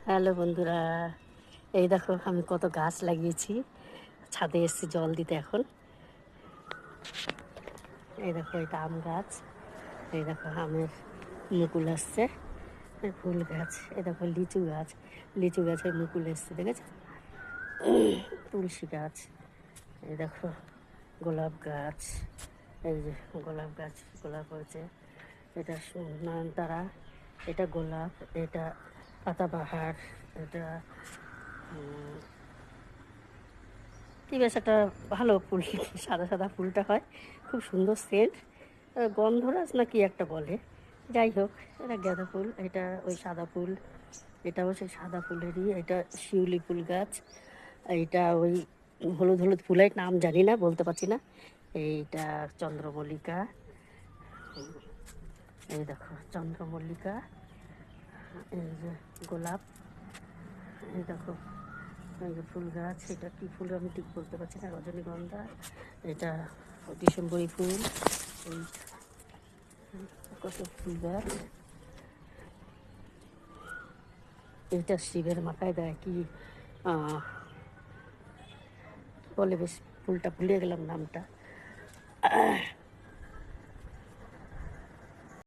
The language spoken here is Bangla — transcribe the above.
হ্যালো বন্ধুরা, এই দেখো আমি কত গাছ লাগিয়েছি। ছাদে এসেছি জল দিতে এখন। এই দেখো এটা আম গাছ, এই দেখো আমের মুকুল আসছে। ফুল গাছ, এই দেখো লিচু গাছ, লিচু গাছের মুকুল এসছে দেখেছো। তুলসী গাছ, এই দেখো গোলাপ গাছ, এই যে গোলাপ গাছ, গোলাপ হয়েছে। এটা নয়নতারা, এটা গোলাপ, এটা পাতাবাহার, এটা কি বেশ একটা ভালো ফুল। সাদা সাদা ফুলটা হয়, খুব সুন্দর সেন্ট। গন্ধরাজ না কি একটা বলে, যাই হোক। এটা গাঁদা ফুল, এটা ওই সাদা ফুল, এটাও সেই সাদা ফুলেরই। এটা শিউলি ফুল গাছ, এইটা ওই হলুদ হলুদ ফুলের নাম জানি না, বলতে পারছি না। এইটা চন্দ্রমল্লিকা, এই দেখো চন্দ্রমল্লিকা, এই যে গোলাপ, এই দেখো এই যে ফুল গাছ। এটা কী ফুল আমি ঠিক বলতে পারছি না, রজনীগন্ধা, এটা ডিসেম্বরি ফুল। এই কত ফুল গাছ। এইটা শিবের মাথায় দেয় কি বলে, বেশ ফুলটা ভুলে গেলাম নামটা।